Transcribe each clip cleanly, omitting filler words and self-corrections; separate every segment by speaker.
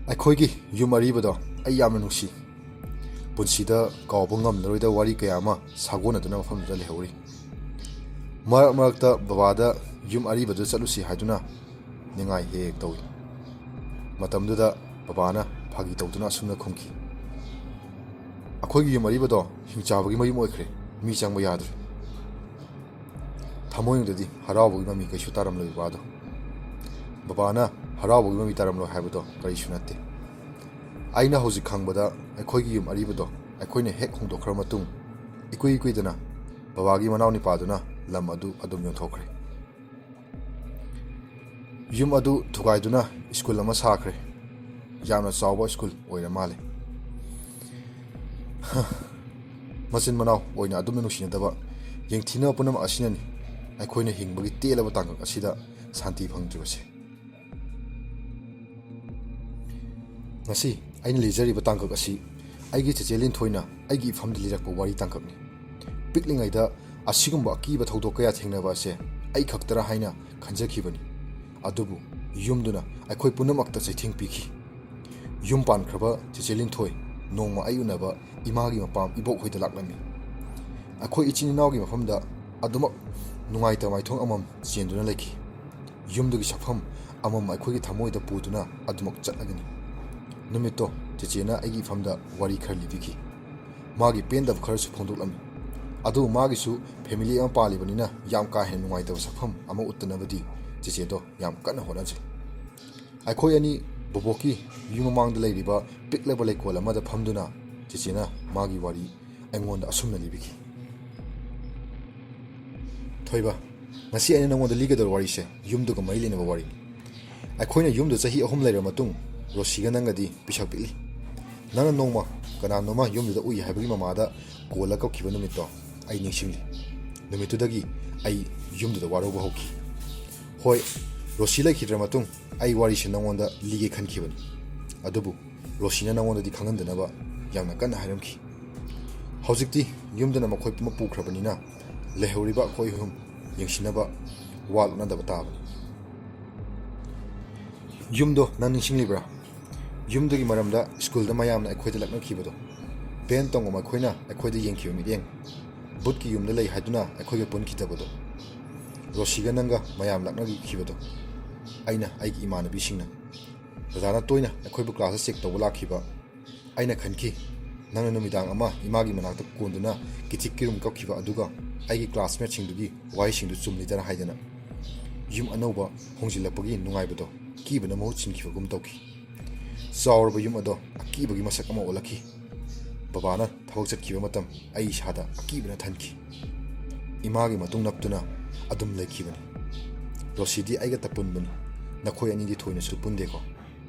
Speaker 1: ꯑꯩꯈꯣꯏꯒꯤ ꯌꯨꯝ ꯑꯔꯤꯕꯗꯣ ꯑꯩ ꯌꯥꯝꯅ ꯅꯨꯡꯁꯤ ꯄꯨꯟꯁꯤꯗ ꯀꯥꯎꯕ ꯉꯝꯂꯔꯣꯏꯗ ꯋꯥꯔꯤ ꯀꯌꯥ ꯑꯃ ꯁꯥꯒꯣꯟꯅꯗꯨꯅ ꯃꯐꯝꯗꯨꯗ ꯂꯩꯍꯧꯔꯤ ꯃꯔꯛ ꯃꯔꯛꯇ ꯕꯕꯥꯗ ꯌꯨꯝ ꯑꯔꯤꯕꯗ ꯆꯠꯂꯨꯁꯤ ꯍꯥꯏꯗꯨꯅ ꯅꯤꯡꯉꯥꯏ ꯍꯦꯛ ꯍꯦꯛ ꯇꯧꯏ ꯃꯇꯝꯗꯨꯗ ꯕꯕꯥꯅ ꯐꯥꯒꯤ ꯇꯧꯗꯨꯅ ꯑꯁꯨꯝꯅ ꯈꯨꯝꯈꯤ ꯑꯩꯈꯣꯏꯒꯤ ꯌꯨꯝ ꯑꯔꯤꯕꯗꯣ ꯍꯤꯡꯆꯥꯕꯒꯤ ꯃꯌꯨꯝ ꯑꯣꯏꯈ꯭ꯔꯦ ꯃꯤ ꯆꯪꯕ ꯌꯥꯗ꯭ꯔꯦ ꯊꯃꯣꯏꯅꯨꯡꯗꯗꯤ ꯍꯔꯥꯎꯕꯒꯤ ꯃꯃꯤ ꯀꯩꯁꯨ ꯇꯥꯔꯝꯂꯣꯏ ꯕꯕꯥꯗꯣ ꯕꯕꯥꯅ ꯍꯔꯥꯎꯕꯒꯤ ꯃꯃꯤ ꯇꯥꯔꯝꯂꯣꯏ ꯍꯥꯏꯕꯗꯣ ꯀꯔꯤꯁꯨ ꯅꯠꯇꯦ ꯑꯩꯅ ꯍꯧꯖꯤꯛ ꯈꯪꯕꯗ ꯑꯩꯈꯣꯏꯒꯤ ꯌꯨꯝ ꯑꯔꯤꯕꯗꯣ ꯑꯩꯈꯣꯏꯅ ꯍꯦꯛ ꯍꯣꯡꯗꯣꯛꯈ꯭ꯔ ꯃꯇꯨꯡ ꯏꯀꯨꯏ ꯀꯨꯏꯗꯅ ꯕꯕꯥꯒꯤ ꯃꯅꯥꯎ ꯅꯤꯄꯥꯗꯨꯅ ꯂꯝ ꯑꯗꯨ ꯑꯗꯨꯝ ꯌꯣꯟꯊꯣꯛꯈ꯭ꯔꯦ ꯌꯨꯝ ꯑꯗꯨ ꯊꯨꯒꯥꯏꯗꯨꯅ ꯁ꯭ꯀꯨꯜ ꯑꯃ ꯁꯥꯈ꯭ꯔꯦ ꯌꯥꯝꯅ ꯆꯥꯎꯕ ꯁ꯭ꯀꯨꯜ ꯑꯣꯏꯔ ꯃꯥꯜꯂꯦ ꯃꯆꯤꯟ ꯃꯅꯥꯎ ꯑꯣꯏꯅ ꯑꯗꯨꯝꯅ ꯅꯨꯡꯁꯤꯅꯗꯕ ꯌꯦꯡꯊꯤꯅꯕ ꯄꯨꯝꯅꯃꯛ ꯑꯁꯤꯅꯅꯤ ꯑꯩꯈꯣꯏꯅ ꯍꯤꯡꯕꯒꯤ ꯇꯦꯜꯂꯕ ꯇꯥꯡꯀꯛ ꯑꯁꯤꯗ ꯁꯥꯟꯇꯤ ꯐꯪꯗ꯭ꯔꯤꯕꯁꯦ ꯉꯁꯤ ꯑꯩꯅ ꯂꯤꯖꯔꯤꯕ ꯇꯥꯡꯀꯛ ꯑꯁꯤ ꯑꯩꯒꯤ ꯆꯦꯆꯦ ꯂꯤꯟꯊꯣꯏꯅ ꯑꯩꯒꯤ ꯏꯐꯝꯗ ꯂꯤꯔꯛꯄ ꯋꯥꯔꯤ ꯇꯥꯡꯀꯛꯅꯤ ꯄꯤꯛꯂꯤꯉꯩꯗ ꯑꯁꯤꯒꯨꯝꯕ ꯑꯀꯤꯕ ꯊꯧꯗꯣꯛ ꯀꯌꯥ ꯊꯦꯡꯅꯕ ꯑꯁꯦ ꯑꯩ ꯈꯛꯇꯔꯥ ꯍꯥꯏꯅ ꯈꯟꯖꯈꯤꯕꯅꯤ ꯑꯗꯨꯕꯨ ꯌꯨꯝꯗꯨꯅ ꯑꯩꯈꯣꯏ ꯄꯨꯝꯅꯃꯛꯇ ꯆꯩꯊꯦꯡ ꯄꯤꯈꯤ ꯌꯨꯝ ꯄꯥꯟꯈ꯭ꯔꯕ ꯆꯦꯆꯦ ꯂꯤꯟꯊꯣꯏ ꯅꯣꯡꯃ ꯑꯩ ꯎꯅꯕ ꯏꯃꯥꯒꯤ ꯃꯄꯥꯝ ꯏꯕꯣꯛꯍꯣꯏꯗ ꯂꯥꯛꯂꯝꯃꯤ ꯑꯩꯈꯣꯏ ꯏꯆꯤꯟ ꯏꯅꯥꯎꯒꯤ ꯃꯐꯝꯗ ꯑꯗꯨꯃꯛ ꯅꯨꯡꯉꯥꯏꯇꯕ ꯃꯥꯏꯊꯣꯡ ꯑꯃꯃꯝ ꯆꯦꯟꯗꯨꯅ ꯂꯩꯈꯤ ꯌꯨꯝꯗꯨꯒꯤ ꯁꯛꯐꯝ ꯑꯃꯃꯝ ꯑꯩꯈꯣꯏꯒꯤ ꯊꯃꯣꯏꯗ ꯄꯨꯗꯨꯅ ꯑꯗꯨꯃꯛ ꯆꯠꯂꯒꯅꯤ ꯅꯨꯃꯤꯠꯇꯣ ꯆꯦꯆꯦꯅ ꯑꯩꯒꯤ ꯏꯐꯝꯗ ꯋꯥꯔꯤ ꯈꯔ ꯂꯤꯕꯤꯈꯤ ꯃꯥꯒꯤ ꯄꯦꯟꯗꯕ ꯈꯔꯁꯨ ꯐꯣꯡꯗꯣꯛꯂꯝꯃꯤ ꯑꯗꯨꯕꯨ ꯃꯥꯒꯤꯁꯨ ꯐꯦꯃꯤꯂꯤ ꯑꯃ ꯄꯥꯜꯂꯤꯕꯅꯤꯅ ꯌꯥꯝ ꯀꯥ ꯍꯦꯟꯅ ꯅꯨꯡꯉꯥꯏꯇꯕ ꯁꯛꯐꯝ ꯑꯃ ꯎꯠꯇꯅꯕꯗꯤ ꯆꯦꯆꯦꯗꯣ ꯌꯥꯝ ꯀꯟꯅ ꯍꯣꯠꯅꯖꯩ ꯑꯩꯈꯣꯏ ꯑꯅꯤ ꯕꯣꯕꯣꯛꯀꯤ ꯌꯨꯝ ꯃꯃꯥꯡꯗ ꯂꯩꯔꯤꯕ ꯄꯤꯛꯂꯕ ꯂꯩꯀꯣꯜ ꯑꯃꯗ ꯐꯝꯗꯨꯅ ꯆꯦꯆꯦꯅ ꯃꯥꯒꯤ ꯋꯥꯔꯤ ꯑꯩꯉꯣꯟꯗ ꯑꯁꯨꯝꯅ ꯂꯤꯕꯤꯈꯤ ꯊꯣꯏꯕ ꯉꯁꯤ ꯑꯩꯅ ꯅꯉꯣꯟꯗ ꯂꯤꯒꯗꯧꯕ ꯋꯥꯔꯤꯁꯦ ꯌꯨꯝꯗꯨꯒ ꯃꯔꯤ ꯂꯩꯅꯕ ꯋꯥꯔꯤꯅꯤ ꯑꯩꯈꯣꯏꯅ ꯌꯨꯝꯗ ꯆꯍꯤ 3 ꯂꯩꯔꯕ ꯃꯇꯨꯡ ꯔꯣꯁꯤꯒ ꯅꯪꯒꯗꯤ ꯄꯤꯁꯛ ꯄꯤꯛꯂꯤ ꯅꯪꯅ ꯅꯣꯡꯃ ꯀꯅꯥꯅꯣꯃ ꯌꯨꯝꯗꯨꯗ ꯎꯏ ꯍꯥꯏꯕꯒꯤ ꯃꯃꯥꯗ ꯀꯣꯜꯂ ꯀꯧꯈꯤꯕ ꯅꯨꯃꯤꯠꯇꯣ ꯑꯩ ꯅꯤꯡꯁꯤꯡꯂꯤ ꯅꯨꯃꯤꯠꯇꯨꯗꯒꯤ ꯑꯩ ꯌꯨꯝꯗꯨꯗ ꯋꯥꯔꯧꯕ ꯍꯧꯈꯤ ꯍꯣꯏ ꯔꯣꯁꯤ ꯂꯩꯈꯤꯗ꯭ꯔ ꯃꯇꯨꯡ ꯑꯩ ꯋꯥꯔꯤꯁꯦ ꯅꯉꯣꯟꯗ ꯂꯤꯒꯦ ꯈꯟꯈꯤꯕꯅꯤ ꯑꯗꯨꯕꯨ ꯔꯣꯁꯤꯅ ꯅꯉꯣꯟꯗꯗꯤ ꯈꯪꯍꯟꯗꯅꯕ ꯌꯥꯝꯅ ꯀꯟꯅ ꯍꯥꯏꯔꯝꯈꯤ ꯍꯧꯖꯤꯛꯇꯤ ꯌꯨꯝꯗꯨꯅ ꯃꯈꯣꯏ ꯄꯨꯝꯅꯃꯛ ꯄꯨꯈ꯭ꯔꯕꯅꯤꯅ ꯂꯩꯍꯧꯔꯤꯕ ꯑꯩꯈꯣꯏ ꯑꯍꯨꯝ ꯌꯦꯡꯁꯤꯟꯅꯕ ꯋꯥ ꯂꯣꯠꯅꯗꯕ ꯇꯥꯕꯅꯤ ꯌꯨꯝꯗꯣ ꯅꯪ ꯅꯤꯡꯁꯤꯡꯂꯤꯕ꯭ꯔꯥ ꯌꯨꯝꯗꯨꯒꯤ ꯃꯔꯝꯗ ꯁ꯭ꯀꯨꯜꯗ ꯃꯌꯥꯝꯅ ꯑꯩꯈꯣꯏꯗ ꯂꯛꯅꯈꯤꯕꯗꯣ ꯕꯦꯟ ꯇꯣꯡꯕ ꯃꯈꯣꯏꯅ ꯑꯩꯈꯣꯏꯗ ꯌꯦꯡꯈꯤꯕ ꯃꯤꯠꯌꯦꯡ ꯕꯨꯠꯀꯤ ꯌꯨꯝꯗ ꯂꯩ ꯍꯥꯏꯗꯨꯅ ꯑꯩꯈꯣꯏꯒ ꯄꯨꯟꯈꯤꯗꯕꯗꯣ ꯔꯣꯁꯤꯒ ꯅꯪꯒ ꯃꯌꯥꯝ ꯂꯛꯅꯈꯤꯕꯗꯣ ꯑꯩꯅ ꯑꯩꯒꯤ ꯏꯃꯥꯟꯅꯕꯤꯁꯤꯡꯅ ꯗꯗꯥꯅ ꯇꯣꯏꯅ ꯑꯩꯈꯣꯏꯕꯨ ꯀ꯭ꯂꯥꯁꯇ ꯆꯦꯛ ꯇꯧꯕ ꯂꯥꯛꯈꯤꯕ ꯑꯩꯅ ꯈꯟꯈꯤ ꯅꯪꯅ ꯅꯨꯃꯤꯗꯥꯡ ꯑꯃ ꯏꯃꯥꯒꯤ ꯃꯅꯥꯛꯇ ꯀꯣꯟꯗꯨꯅ ꯀꯤꯊꯤꯛ ꯀꯤꯔꯨꯝ ꯀꯞꯈꯤꯕ ꯑꯗꯨꯒ ꯑꯩꯒꯤ ꯀ꯭ꯂꯥꯁꯃꯦꯠꯁꯤꯡꯗꯨꯒꯤ ꯋꯥꯍꯩꯁꯤꯡꯗꯨ ꯆꯨꯝꯂꯤꯗꯅ ꯍꯥꯏꯗꯅ ꯌꯨꯝ ꯑꯅꯧꯕ ꯍꯣꯡꯖꯤꯜꯂꯛꯄꯒꯤ ꯅꯨꯡꯉꯥꯏꯕꯗꯣ ꯑꯀꯤꯕꯅ ꯃꯍꯨꯠ ꯁꯤꯟꯈꯤꯕꯒꯨꯝ ꯇꯧꯈꯤ ꯆꯥꯎꯔꯕ ꯌꯨꯝ ꯑꯗꯣ ꯑꯀꯤꯕꯒꯤ ꯃꯁꯛ ꯑꯃ ꯑꯣꯜꯂꯛꯈꯤ ꯕꯕꯥꯅ ꯊꯕꯛ ꯆꯠꯈꯤꯕ ꯃꯇꯝ ꯑꯩ ꯏꯁꯥꯗ ꯑꯀꯤꯕꯅ ꯊꯟꯈꯤ ꯏꯃꯥꯒꯤ ꯃꯇꯨꯡ ꯅꯞꯇꯨꯅ ꯑꯗꯨꯝ ꯂꯩꯈꯤꯕꯅꯤ ꯔꯣꯁꯤꯗꯤ ꯑꯩꯒꯇ ꯄꯨꯟꯕꯅꯤ ꯅꯈꯣꯏ ꯑꯅꯤꯗꯤ ꯊꯣꯏꯅꯁꯨ ꯄꯨꯟꯗꯦꯀꯣ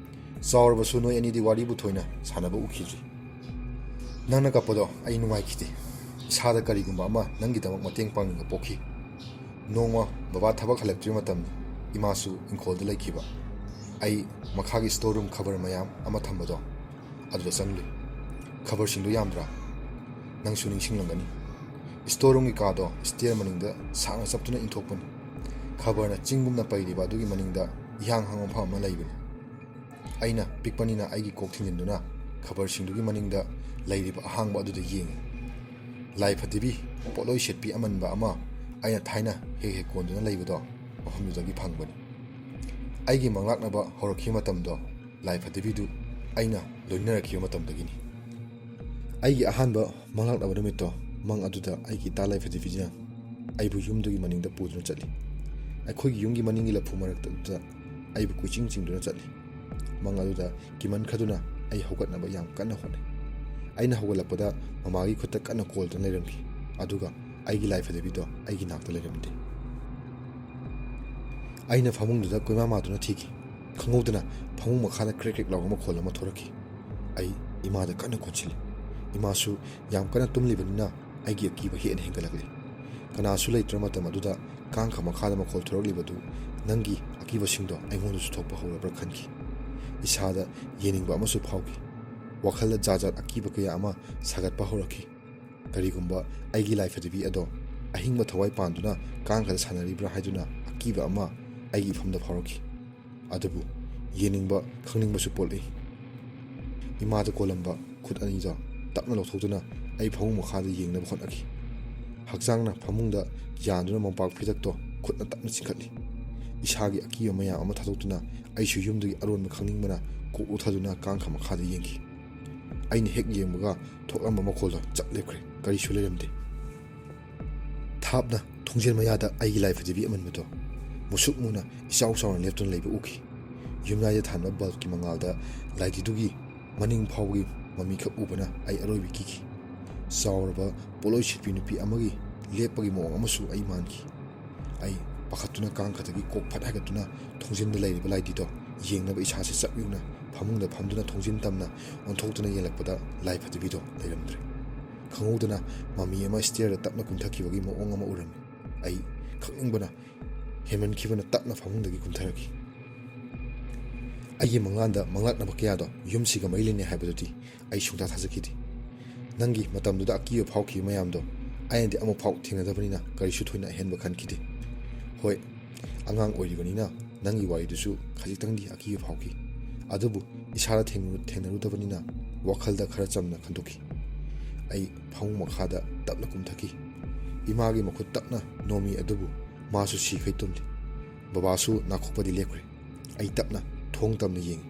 Speaker 1: ꯆꯥꯎꯔꯕꯁꯨ ꯅꯣꯏ ꯑꯅꯤꯗꯤ ꯋꯥꯔꯤꯕꯨ ꯊꯣꯏꯅ ꯁꯥꯟꯅꯕ ꯎꯈꯤꯗ꯭ꯔꯤ ꯅꯪꯅ ꯀꯞꯄꯗꯣ ꯑꯩ ꯅꯨꯡꯉꯥꯏꯈꯤꯗꯦ ꯏꯁꯥꯗ ꯀꯔꯤꯒꯨꯝꯕ ꯑꯃ ꯅꯪꯒꯤꯗꯃꯛ ꯃꯇꯦꯡ ꯄꯥꯡꯅꯤꯡꯕ ꯄꯣꯛꯈꯤ ꯅꯣꯡꯃ ꯕꯕꯥ ꯊꯕꯛ ꯍꯜꯂꯛꯇ꯭ꯔꯤꯕ ꯃꯇꯝꯅꯤ ꯏꯃꯥꯁꯨ ꯏꯪꯈꯣꯜꯗ ꯂꯩꯈꯤꯕ ꯑꯩ ꯃꯈꯥꯒꯤ ꯁ꯭ꯇꯣꯔ ꯔꯨꯝ ꯈꯕꯔ ꯃꯌꯥꯝ ꯑꯃ ꯊꯝꯕꯗꯣ ꯑꯗꯨꯗ ꯆꯪꯂꯨꯏ ꯈꯕꯔꯁꯤꯡꯗꯨ ꯌꯥꯝꯗ꯭ꯔꯥ ꯅꯪꯁꯨ ꯅꯤꯡꯁꯤꯡꯂꯝꯒꯅꯤ ꯁ꯭ꯇꯣꯔ ꯔꯨꯝꯒꯤ ꯀꯥꯗꯣ ꯁ꯭ꯇꯦꯌꯔ ꯃꯅꯤꯡꯗ ꯁꯥꯡꯅ ꯆꯞꯇꯨꯅ ꯏꯟꯊꯣꯛꯄꯅꯤ ꯈꯕꯔꯅ ꯆꯤꯡꯒꯨꯝꯅ ꯄꯩꯔꯤꯕ ꯑꯗꯨꯒꯤ ꯃꯅꯤꯡꯗ ꯏꯍꯥꯡ ꯍꯥꯡꯕ ꯃꯐꯝ ꯑꯃ ꯂꯩꯕꯅꯤ ꯑꯩꯅ ꯄꯤꯛꯄꯅꯤꯅ ꯑꯩꯒꯤ ꯀꯣꯛ ꯊꯤꯡꯖꯤꯟꯗꯨꯅ ꯈꯕꯔꯁꯤꯡꯗꯨꯒꯤ ꯃꯅꯤꯡꯗ ꯂꯩꯔꯤꯕ ꯑꯍꯥꯡꯕ ꯑꯗꯨꯗ ꯌꯦꯡꯉꯤ ꯂꯥꯏꯐꯗꯤꯕꯤ ꯄꯣꯠꯂꯣꯏ ꯁꯦꯠꯄꯤ ꯑꯃꯟꯕ ꯑꯃ ꯑꯩꯅ ꯊꯥꯏꯅ ꯍꯦꯛ ꯍꯦꯛ ꯀꯣꯟꯗꯨꯅ ꯂꯩꯕꯗꯣ ꯃꯐꯝꯗꯨꯗꯒꯤ ꯐꯪꯕꯅꯤ ꯑꯩꯒꯤ ꯃꯪꯂꯥꯛꯅꯕ ꯍꯧꯔꯛꯈꯤꯕ ꯃꯇꯝꯗꯣ ꯂꯥꯏꯐꯗꯤꯕꯤꯗꯨ ꯑꯩꯅ ꯂꯣꯏꯅꯔꯛꯈꯤꯕ ꯃꯇꯝꯗꯒꯤꯅꯤ ꯑꯩꯒꯤ ꯑꯍꯥꯟꯕ ꯃꯪꯂꯥꯛꯅꯕ ꯅꯨꯃꯤꯠꯇꯣ ꯃꯪ ꯑꯗꯨꯗ ꯑꯩꯒꯤ ꯏꯇꯥ ꯂꯥꯏꯐꯗꯤꯕꯤꯅ ꯑꯩꯕꯨ ꯌꯨꯝꯗꯨꯒꯤ ꯃꯅꯤꯡꯗ ꯄꯨꯗꯨꯅ ꯆꯠꯂꯤ ꯑꯩꯈꯣꯏꯒꯤ ꯌꯨꯝꯒꯤ ꯃꯅꯤꯡꯒꯤ ꯂꯐꯨ ꯃꯔꯛꯇ ꯑꯩꯕꯨ ꯀꯨꯏꯆꯤꯡ ꯆꯤꯡꯗꯨꯅ ꯆꯠꯂꯤ ꯃꯪ ꯑꯗꯨꯗ ꯀꯤꯃꯟꯈꯗꯨꯅ ꯑꯩ ꯍꯧꯒꯠꯅꯕ ꯌꯥꯝ ꯀꯟꯅ ꯍꯣꯠꯅꯩ ꯑꯩꯅ ꯍꯧꯒꯠꯂꯛꯄꯗ ꯃꯃꯥꯒꯤ ꯈꯨꯠꯇ ꯀꯟꯅ ꯀꯣꯜꯗꯨꯅ ꯂꯩꯔꯝꯈꯤ ꯑꯗꯨꯒ ꯑꯩꯒꯤ ꯂꯥꯏꯐꯗꯤꯕꯤꯗꯣ ꯑꯩꯒꯤ ꯅꯥꯛꯇ ꯂꯩꯔꯝꯗꯦ ꯑꯩꯅ ꯐꯃꯨꯡꯗꯨꯗ ꯀꯣꯏꯃꯥ ꯃꯥꯗꯨꯅ ꯊꯤꯈꯤ ꯈꯪꯍꯧꯗꯅ ꯐꯃꯨꯡ ꯃꯈꯥꯗ ꯀ꯭ꯔꯦꯛ ꯀ꯭ꯔꯦꯛ ꯂꯥꯎꯕ ꯃꯈꯣꯜ ꯑꯃ ꯊꯣꯔꯛꯈꯤ ꯑꯩ ꯏꯃꯥꯗ ꯀꯟꯅ ꯀꯣꯟꯁꯤꯜꯂꯤ ꯏꯃꯥꯁꯨ ꯌꯥꯝ ꯀꯟꯅ ꯇꯨꯝꯂꯤꯕꯅꯤꯅ ꯑꯩꯒꯤ ꯑꯀꯤꯕ ꯍꯦꯟꯅ ꯍꯦꯟꯒꯠꯂꯛꯂꯤ ꯀꯅꯥꯁꯨ ꯂꯩꯇ꯭ꯔ ꯃꯇꯝ ꯑꯗꯨꯗ ꯀꯥꯡꯈ ꯃꯈꯥꯗ ꯃꯈꯣꯜ ꯊꯣꯔꯛꯂꯤꯕꯗꯨ ꯅꯪꯒꯤ ꯑꯀꯤꯕꯁꯤꯡꯗꯣ ꯑꯩꯉꯣꯟꯗꯁꯨ ꯊꯣꯛꯄ ꯍꯧꯔꯕ꯭ꯔꯥ ꯈꯟꯈꯤ ꯏꯁꯥꯗ ꯌꯦꯡꯅꯤꯡꯕ ꯑꯃꯁꯨ ꯐꯥꯎꯈꯤ ꯋꯥꯈꯜꯗ ꯖꯥꯠ ꯖꯥꯠ ꯑꯀꯤꯕ ꯀꯌꯥ ꯑꯃ ꯁꯥꯒꯠꯄ ꯍꯧꯔꯛꯈꯤ ꯀꯔꯤꯒꯨꯝꯕ ꯑꯩꯒꯤ ꯂꯥꯏꯐꯗꯤꯕꯤ ꯑꯗꯣ ꯑꯍꯤꯡꯕ ꯊꯋꯥꯏ ꯄꯥꯟꯗꯨꯅ ꯀꯥꯡꯈꯗ ꯁꯥꯟꯅꯔꯤꯕ꯭ꯔꯥ ꯍꯥꯏꯗꯨꯅ ꯑꯀꯤꯕ ꯑꯃ ꯑꯩꯒꯤ ꯏꯐꯝꯗ ꯐꯥꯎꯔꯛꯈꯤ ꯑꯗꯨꯕꯨ ꯌꯦꯡꯅꯤꯡꯕ ꯈꯪꯅꯤꯡꯕꯁꯨ ꯄꯣꯛꯂꯛꯏ ꯏꯃꯥꯗ ꯀꯣꯜꯂꯝꯕ ꯈꯨꯠ ꯑꯅꯤꯗꯣ ꯇꯞꯅ ꯂꯧꯊꯣꯛꯇꯨꯅ ꯑꯩ ꯐꯃꯨꯡ ꯃꯈꯥꯗ ꯌꯦꯡꯅꯕ ꯍꯣꯠꯅꯈꯤ ꯍꯛꯆꯥꯡꯅ ꯐꯃꯨꯡꯗ ꯌꯥꯟꯗꯨꯅ ꯃꯣꯝꯄꯥꯛ ꯐꯤꯗꯛꯇꯣ ꯈꯨꯠꯅ ꯇꯞꯅ ꯆꯤꯡꯈꯠꯂꯤ ꯏꯁꯥꯒꯤ ꯑꯀꯤꯕ ꯃꯌꯥꯝ ꯑꯃ ꯊꯥꯗꯣꯛꯇꯨꯅ ꯑꯩꯁꯨ ꯌꯨꯝꯗꯒꯤ ꯑꯔꯣꯟꯕ ꯈꯪꯅꯤꯡꯕꯅ ꯀꯣꯛ ꯎꯊꯗꯨꯅ ꯀꯥꯡꯈ ꯃꯈꯥꯗ ꯌꯦꯡꯈꯤ ꯑꯩꯅ ꯍꯦꯛ ꯌꯦꯡꯕꯒ ꯊꯣꯛꯂꯝꯕ ꯃꯈꯣꯜꯗꯣ ꯆꯞ ꯂꯦꯞꯈ꯭ꯔꯦ ꯀꯔꯤꯁꯨ ꯂꯩꯔꯝꯗꯦ ꯊꯥꯞꯅ ꯊꯣꯡꯖꯦꯜ ꯃꯌꯥꯗ ꯑꯩꯒꯤ ꯂꯥꯏꯐꯗꯤꯕꯤ ꯑꯃꯟꯕꯗꯣ ꯃꯨꯁꯨꯛ ꯃꯨꯅ ꯏꯆꯥꯎ ꯆꯥꯎꯅ ꯂꯦꯞꯇꯨꯅ ꯂꯩꯕ ꯎꯈꯤ ꯌꯨꯝꯌꯥꯏꯗ ꯊꯥꯟꯕ ꯕꯜꯕꯀꯤ ꯃꯉꯥꯜꯗ ꯂꯥꯏꯙꯤꯗꯨꯒꯤ ꯃꯅꯤꯡ ꯐꯥꯎꯕꯒꯤ ꯃꯃꯤꯈꯛ ꯎꯕꯅ ꯑꯩ ꯑꯔꯣꯏꯕꯤ ꯀꯤꯈꯤ ꯆꯥꯎꯔꯕ ꯄꯣꯠꯂꯣꯏ ꯁꯤꯠꯄꯤ ꯅꯨꯄꯤ ꯑꯃꯒꯤ ꯂꯦꯞꯄꯒꯤ ꯃꯑꯣꯡ ꯑꯃꯁꯨ ꯑꯩ ꯃꯥꯟꯈꯤ ꯑꯩ ꯄꯥꯈꯠꯇꯨꯅ ꯀꯥꯡꯈꯗꯒꯤ ꯀꯣꯛ ꯐꯠ ꯍꯥꯏꯒꯠꯇꯨꯅ ꯊꯣꯡꯖꯤꯟꯗ ꯂꯩꯔꯤꯕ ꯂꯥꯏꯙꯤꯗꯣ ꯌꯦꯡꯅꯕ ꯏꯁꯥꯁꯦ ꯆꯞ ꯌꯨꯡꯅ ꯐꯃꯨꯡꯗ ꯐꯝꯗꯨꯅ ꯊꯣꯡꯖꯤꯟ ꯇꯝꯅ ꯑꯣꯟꯊꯣꯛꯇꯨꯅ ꯌꯦꯡꯂꯛꯄꯗ ꯂꯥꯏꯐꯗꯤꯕꯤꯗꯣ ꯂꯩꯔꯝꯗ꯭ꯔꯦ ꯈꯪꯍꯧꯗꯅ ꯃꯃꯤ ꯑꯃ ꯁ꯭ꯇꯤꯌꯔꯗ ꯇꯞꯅ ꯀꯨꯝꯊꯈꯤꯕꯒꯤ ꯃꯑꯣꯡ ꯑꯃ ꯎꯔꯝꯃꯤ ꯑꯩ ꯈꯪꯅꯤꯡꯕꯅ ꯍꯦꯟꯃꯟꯈꯤꯕꯅ ꯇꯞꯅ ꯐꯃꯨꯡꯗꯒꯤ ꯀꯨꯝꯊꯔꯛꯈꯤ ꯑꯩꯒꯤ ꯃꯪꯂꯥꯟꯗ ꯃꯪꯂꯥꯛꯅꯕ ꯀꯌꯥꯗꯣ ꯌꯨꯝꯁꯤꯒ ꯃꯔꯤ ꯂꯩꯅꯩ ꯍꯥꯏꯕꯗꯨꯗꯤ ꯑꯩ ꯁꯨꯡꯊꯥ ꯊꯥꯖꯈꯤꯗꯦ ꯅꯪꯒꯤ ꯃꯇꯝꯗꯨꯗ ꯑꯀꯤꯕ ꯐꯥꯎꯈꯤꯕ ꯃꯌꯥꯝꯗꯣ ꯑꯩꯅꯗꯤ ꯑꯃꯨꯛꯐꯥꯎ ꯊꯦꯡꯅꯗꯕꯅꯤꯅ ꯀꯔꯤꯁꯨ ꯊꯣꯏꯅ ꯑꯍꯦꯟꯕ ꯈꯟꯈꯤꯗꯦ ꯍꯣꯏ ꯑꯉꯥꯡ ꯑꯣꯏꯔꯤꯕꯅꯤꯅ ꯅꯪꯒꯤ ꯋꯥꯔꯤꯗꯨꯁꯨ ꯈꯖꯤꯛꯇꯪꯗꯤ ꯑꯀꯤꯕ ꯐꯥꯎꯈꯤ ꯑꯗꯨꯕꯨ ꯏꯁꯥꯗ ꯊꯦꯡꯅꯔꯨꯗꯕꯅꯤꯅ ꯋꯥꯈꯜꯗ ꯈꯔ ꯆꯝꯅ ꯈꯟꯗꯣꯛꯈꯤ ꯑꯩ ꯐꯃꯨꯡ ꯃꯈꯥꯗ ꯇꯞꯅ ꯀꯨꯝꯊꯈꯤ ꯏꯃꯥꯒꯤ ꯃꯈꯨꯠ ꯇꯞꯅ ꯅꯣꯝꯃꯤ ꯑꯗꯨꯕꯨ ꯃꯥꯁꯨ ꯁꯤꯈꯩ ꯇꯨꯝꯂꯤ ꯕꯕꯥꯁꯨ ꯅꯥꯈꯣꯛꯄꯗꯤ ꯂꯦꯞꯈ꯭ꯔꯦ ꯑꯩ ꯇꯞꯅ ꯊꯣꯡ ꯇꯝꯅ ꯌꯦꯡꯉꯤ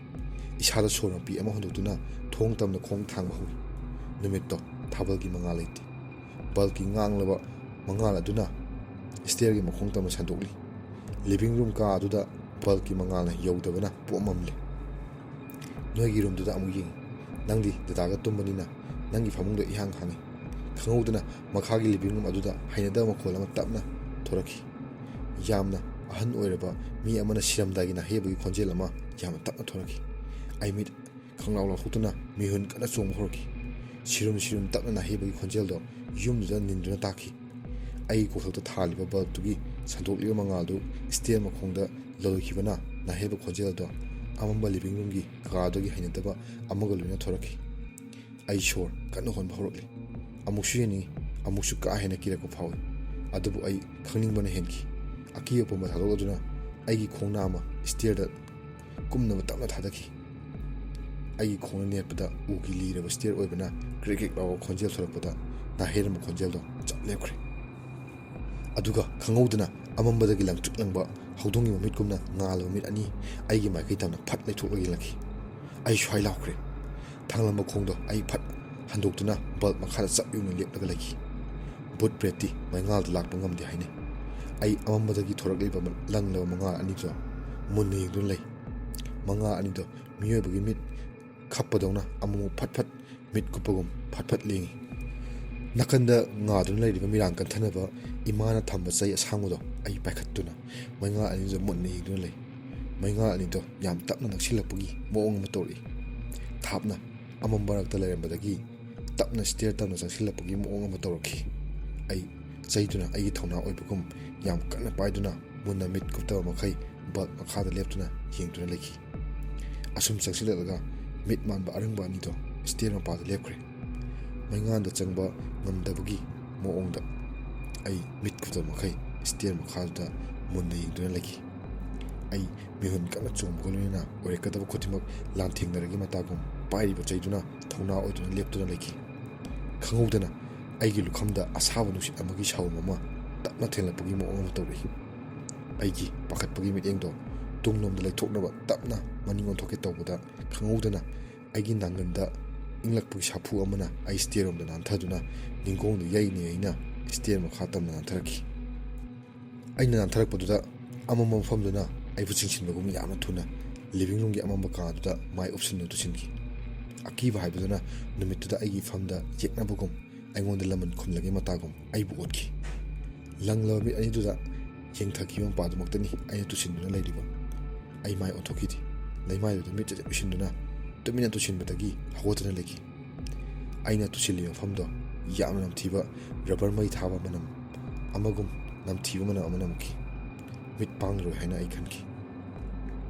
Speaker 1: ꯏꯁꯥꯗ ꯁꯣꯔ ꯃꯄꯤ ꯑꯃ ꯍꯣꯟꯗꯣꯛꯇꯨꯅ ꯊꯣꯡ ꯇꯝꯅ ꯈꯣꯡ ꯊꯥꯡꯕ ꯍꯧꯏ ꯅꯨꯃꯤꯠꯇꯣ ꯊꯥꯕꯜꯒꯤ ꯃꯉꯥꯜ ꯂꯩꯇꯦ ꯕꯜꯕꯀꯤ ꯉꯥꯡꯂꯕ ꯃꯉꯥꯜ ꯑꯗꯨꯅ ꯁ꯭ꯇꯤꯌꯔꯒꯤ ꯃꯈꯣꯡ ꯇꯝꯅ ꯁꯟꯗꯣꯛꯂꯤ ꯂꯤꯚꯤꯡ ꯔꯨꯝ ꯀꯥ ꯑꯗꯨꯗ ꯕꯜꯕꯀꯤ ꯃꯉꯥꯜꯅ ꯌꯧꯗꯕꯅ ꯄꯣꯛꯃꯝꯂꯤ ꯅꯣꯏꯒꯤ ꯔꯨꯝꯗꯨꯗ ꯑꯃꯨꯛ ꯌꯦꯡꯉꯤ ꯅꯪꯗꯤ ꯗꯗꯥꯒ ꯇꯨꯝꯕꯅꯤꯅ ꯅꯪꯒꯤ ꯐꯃꯨꯡꯗ ꯏꯍꯥꯡ ꯍꯥꯡꯉꯤ ꯈꯪꯍꯧꯗꯅ ꯃꯈꯥꯒꯤ ꯂꯤꯚꯤꯡ ꯔꯨꯝ ꯑꯗꯨꯗ ꯍꯩꯅꯗꯕ ꯃꯈꯣꯜ ꯑꯃ ꯇꯞꯅ ꯊꯣꯔꯛꯈꯤ ꯌꯥꯝꯅ ꯑꯍꯟ ꯑꯣꯏꯔꯕ ꯃꯤ ꯑꯃꯅ ꯁꯤꯔꯝꯗꯥꯏꯒꯤ ꯅꯥꯍꯩꯕꯒꯤ ꯈꯣꯟꯖꯦꯜ ꯑꯃ ꯌꯥꯝꯅ ꯇꯞꯅ ꯊꯣꯔꯛꯈꯤ ꯑꯩ ꯃꯤꯠ ꯈꯪꯂꯥꯎ ꯂꯥꯎꯊꯣꯛꯇꯨꯅ ꯃꯤꯍꯨꯟ ꯀꯟꯅ ꯆꯣꯡꯕ ꯍꯧꯔꯛꯈꯤ ꯁꯤꯔꯨꯝ ꯇꯞꯅ ꯅꯥꯍꯩꯕꯒꯤ ꯈꯣꯟꯖꯦꯜꯗꯣ ꯌꯨꯝꯗꯨꯗ ꯅꯤꯟꯗꯨꯅ ꯇꯥꯈꯤ ꯑꯩꯒꯤ ꯀꯣꯛꯊꯛꯇ ꯊꯥꯜꯂꯤꯕ ꯕꯜꯕꯇꯨꯒꯤ ꯁꯟꯗꯣꯛꯂꯤꯕ ꯃꯉꯥꯜꯗꯨ ꯁ꯭ꯇꯤꯌꯔ ꯃꯈꯣꯡꯗ ꯂꯣꯏꯈꯤꯕꯅ ꯅꯥꯍꯩꯕ ꯈꯣꯟꯖꯦꯜꯗꯣ ꯑꯃꯝꯕ ꯂꯤꯚꯤꯡ ꯔꯨꯝꯒꯤ ꯀꯥꯗꯨꯒꯤ ꯍꯩꯅꯗꯕ ꯑꯃꯒ ꯂꯣꯏꯅ ꯊꯣꯔꯛꯈꯤ ꯑꯩ ꯁꯣꯔ ꯀꯟꯅ ꯍꯣꯟꯕ ꯍꯧꯔꯛꯂꯤ ꯑꯃꯨꯛꯁꯨ ꯌꯦꯡꯅꯤꯡꯉꯤ ꯑꯃꯨꯛꯁꯨ ꯀꯥ ꯍꯦꯟꯅ ꯀꯤꯔꯛꯄ ꯐꯥꯎꯏ ꯑꯗꯨꯕꯨ ꯑꯩ ꯈꯪꯅꯤꯡꯕꯅ ꯍꯦꯟꯈꯤ ꯑꯀꯤꯕ ꯄꯨꯝꯕ ꯊꯥꯗꯣꯛꯂꯗꯨꯅ ꯑꯩꯒꯤ ꯈꯣꯡꯅꯥ ꯑꯃ ꯁ꯭ꯇꯤꯌꯔꯗ ꯀꯨꯝꯅꯕ ꯇꯞꯅ ꯊꯥꯗꯈꯤ ꯑꯩꯒꯤ ꯈꯣꯡꯅ ꯅꯦꯠꯄꯗ ꯎꯒꯤ ꯂꯤꯔꯕ ꯁ꯭ꯇꯤꯌꯔ ꯑꯣꯏꯕꯅ ꯀ꯭ꯔꯤꯛ ꯀ꯭ꯔꯤꯛ ꯂꯥꯎꯕ ꯈꯣꯟꯖꯦꯜ ꯊꯣꯔꯛꯄꯗ ꯅꯥꯍꯩꯔꯝꯕ ꯈꯣꯟꯖꯦꯜꯗꯣ ꯆꯞ ꯂꯦꯞꯈ꯭ꯔꯦ ꯑꯗꯨꯒ ꯈꯪꯍꯧꯗꯅ ꯑꯃꯝꯕꯗꯒꯤ ꯂꯪꯇ꯭ꯔꯤꯛ ꯂꯪꯕ ꯍꯧꯗꯣꯡꯒꯤ ꯃꯃꯤꯠꯀꯨꯝꯅ ꯉꯥꯜꯂꯕ ꯃꯤꯠ ꯑꯅꯤ ꯑꯩꯒꯤ ꯃꯥꯏꯀꯩ ꯇꯝꯅ ꯐꯠ ꯂꯩꯊꯣꯛꯂꯒ ꯌꯦꯡꯂꯛꯈꯤ ꯑꯩ ꯁ꯭ꯋꯥꯏ ꯂꯥꯎꯈ꯭ꯔꯦ ꯊꯥꯡꯂꯝꯕ ꯈꯣꯡꯗꯣ ꯑꯩ ꯐꯠ ꯍꯟꯗꯣꯛꯇꯨꯅ ꯕꯜꯕ ꯃꯈꯥꯗ ꯆꯞ ꯌꯨꯡꯅ ꯂꯦꯞꯂꯒ ꯂꯩꯈꯤ ꯕꯨꯠ ꯕ꯭ꯔꯦꯗꯇꯤ ꯃꯩꯉꯥꯜꯗ ꯂꯥꯛꯄ ꯉꯝꯗꯦ ꯍꯥꯏꯅꯩ ꯑꯩ ꯑꯃꯝꯕꯗꯒꯤ ꯊꯣꯔꯛꯂꯤꯕ ꯂꯪꯂꯕ ꯃꯉꯥꯜ ꯑꯅꯤꯗꯣ ꯃꯨꯟꯅ ꯌꯦꯡꯗꯨꯅ ꯂꯩ ꯃꯉꯥꯜ ꯑꯅꯤꯗꯣ ꯃꯤꯑꯣꯏꯕꯒꯤ ꯃꯤꯠ ꯈꯞꯄꯗꯧꯅ ꯑꯃꯨꯛ ꯐꯠ ꯐꯠ ꯃꯤꯠ ꯀꯨꯞꯄꯒꯨꯝ ꯐꯠ ꯐꯠ ꯂꯦꯡꯉꯤ ꯅꯥꯀꯟꯗ ꯉꯥꯗꯨꯅ ꯂꯩꯔꯤꯕ ꯃꯤꯔꯥꯡ ꯀꯟꯊꯅꯕ ꯏꯃꯥꯅ ꯊꯝꯕ ꯆꯩ ꯑꯁꯥꯡꯕꯗꯣ ꯑꯩ ꯄꯥꯏꯈꯠꯇꯨꯅ ꯃꯩꯉꯥꯜ ꯑꯅꯤꯗꯣ ꯃꯨꯟꯅ ꯌꯦꯡꯗꯨꯅ ꯂꯩ ꯃꯩꯉꯥꯜ ꯑꯅꯤꯗꯣ ꯌꯥꯝ ꯇꯞꯅ ꯅꯛꯁꯤꯜꯂꯛꯄꯒꯤ ꯃꯑꯣꯡ ꯑꯃ ꯇꯧꯔꯛꯏ ꯊꯥꯞꯅ ꯑꯃꯝꯕ ꯃꯔꯛꯇ ꯂꯩꯔꯝꯕꯗꯒꯤ ꯇꯞꯅ ꯁ꯭ꯇꯤꯌꯔ ꯇꯞꯅ ꯆꯪꯁꯤꯜꯂꯛꯄꯒꯤ ꯃꯑꯣꯡ ꯑꯃ ꯇꯧꯔꯛꯈꯤ ꯑꯩ ꯆꯩꯗꯨꯅ ꯑꯩꯒꯤ ꯊꯧꯅꯥ ꯑꯣꯏꯕꯒꯨꯝ ꯌꯥꯝ ꯀꯟꯅ ꯄꯥꯏꯗꯨꯅ ꯃꯨꯟꯅ ꯃꯤꯠ ꯀꯨꯞꯇꯕ ꯃꯈꯩ ꯕꯜꯕ ꯃꯈꯥꯗ ꯂꯦꯞꯇꯨꯅ ꯌꯦꯡꯗꯨꯅ ꯂꯩꯈꯤ ꯑꯁꯨꯝ ꯆꯪꯁꯤꯜꯂꯛꯂꯒ ꯃꯤꯠ ꯃꯥꯟꯕ ꯑꯔꯪꯕ ꯑꯅꯤꯗꯣ ꯁ꯭ꯇꯤꯌꯔ ꯃꯄꯥꯗ ꯂꯦꯞꯈ꯭ꯔꯦ ꯃꯩꯉꯥꯟꯗ ꯆꯪꯕ ꯉꯝꯗꯕꯒꯤ ꯃꯑꯣꯡꯗ ꯑꯩ ꯃꯤꯠ ꯀꯨꯞꯇꯕ ꯃꯈꯩ ꯁ꯭ꯇꯤꯌꯔ ꯃꯈꯥꯗꯨꯗ ꯃꯨꯟꯅ ꯌꯦꯡꯗꯨꯅ ꯂꯩꯈꯤ ꯑꯩ ꯃꯤꯍꯨꯟ ꯀꯟꯅ ꯆꯣꯡꯕꯒ ꯂꯣꯏꯅꯅ ꯑꯣꯏꯔꯛꯀꯗꯕ ꯈꯨꯗꯤꯡꯃꯛ ꯂꯥꯟꯊꯦꯡꯅꯔꯒꯤ ꯃꯇꯥꯒꯨꯝ ꯄꯥꯏꯔꯤꯕ ꯆꯩꯗꯨꯅ ꯊꯧꯅꯥ ꯑꯣꯏꯗꯨꯅ ꯂꯦꯞꯇꯨꯅ ꯂꯩꯈꯤ ꯈꯪꯍꯧꯗꯅ ꯑꯩꯒꯤ ꯂꯨꯈꯝꯗ ꯑꯁꯥꯕ ꯅꯨꯡꯁꯤꯠ ꯑꯃꯒꯤ ꯁꯥꯎꯝ ꯑꯃ ꯇꯞꯅ ꯊꯦꯡꯂꯛꯄꯒꯤ ꯃꯑꯣꯡ ꯑꯃ ꯇꯧꯔꯛꯏ ꯑꯩꯒꯤ ꯄꯥꯈꯠꯄꯒꯤ ꯃꯤꯠꯌꯦꯡꯗꯣ ꯇꯨꯡꯂꯣꯝꯗ ꯂꯩꯊꯣꯛꯅꯕ ꯇꯞꯅ ꯃꯅꯤꯡ ꯑꯣꯟꯊꯣꯛꯀꯦ ꯇꯧꯕꯗ ꯈꯪꯍꯧꯗꯅ ꯑꯩꯒꯤ ꯅꯥꯡꯒꯟꯗ ꯏꯪꯂꯛꯄꯒꯤ ꯁꯥꯐꯨ ꯑꯃꯅ ꯑꯩ ꯁ꯭ꯇꯤꯌꯔꯔꯣꯝꯗ ꯅꯥꯟꯊꯗꯨꯅ ꯅꯤꯡꯒꯣꯡꯗ ꯌꯩꯅ ꯁ꯭ꯇꯤꯌꯔ ꯃꯈꯥ ꯇꯝꯅ ꯅꯥꯟꯊꯔꯛꯈꯤ ꯑꯩꯅ ꯅꯥꯟꯊꯔꯛꯄꯗꯨꯗ ꯑꯃꯝꯕ ꯃꯐꯝꯗꯨꯅ ꯑꯩꯕꯨ ꯆꯤꯡꯁꯤꯟꯕꯒꯨꯝ ꯌꯥꯝꯅ ꯊꯨꯅ ꯂꯤꯚꯤꯡ ꯔꯨꯝꯒꯤ ꯑꯃꯝꯕ ꯀꯥꯗꯨꯗ ꯃꯥꯏ ꯎꯞꯁꯤꯟꯅ ꯇꯨꯁꯤꯟꯈꯤ ꯑꯀꯤꯕ ꯍꯥꯏꯕꯗꯨꯅ ꯅꯨꯃꯤꯠꯇꯨꯗ ꯑꯩꯒꯤ ꯐꯝꯗ ꯌꯦꯛꯅꯕꯒꯨꯝ ꯑꯩꯉꯣꯟꯗ ꯂꯃꯟ ꯈꯨꯝꯂꯒꯦ ꯃꯇꯥꯒꯨꯝ ꯑꯩꯕꯨ ꯑꯣꯠꯈꯤ ꯂꯪꯂꯕ ꯃꯤꯠ ꯑꯅꯤꯗꯨꯗ ꯌꯦꯡꯊꯈꯤꯕ ꯃꯄꯥꯗꯨꯃꯛꯇꯅꯤ ꯑꯩꯅ ꯇꯨꯁꯤꯟꯗꯨꯅ ꯂꯩꯔꯤꯕ ꯑꯩ ꯃꯥꯏ ꯑꯣꯟꯊꯣꯛꯈꯤꯗꯦ ꯂꯩꯃꯥꯏꯗꯨꯗ ꯃꯤꯠ ꯆꯦꯠ ꯎꯏꯁꯤꯟꯗꯨꯅ ꯇꯨꯃꯤꯟꯅ ꯇꯨꯁꯤꯟꯕꯗꯒꯤ ꯍꯧꯒꯠꯇꯨꯅ ꯂꯩꯈꯤ ꯑꯩꯅ ꯇꯨꯁꯤꯜꯂꯤꯕ ꯃꯐꯝꯗꯣ ꯌꯥꯝꯅ ꯅꯝꯊꯤꯕ ꯔꯕꯔ ꯃꯩ ꯊꯥꯕ ꯃꯅꯝ ꯑꯃꯒꯨꯝ ꯅꯝꯊꯤꯕ ꯃꯅꯝ ꯑꯃ ꯅꯝꯈꯤ ꯃꯤꯠ ꯄꯥꯡꯂꯔꯣꯏ ꯍꯥꯏꯅ ꯑꯩ ꯈꯟꯈꯤ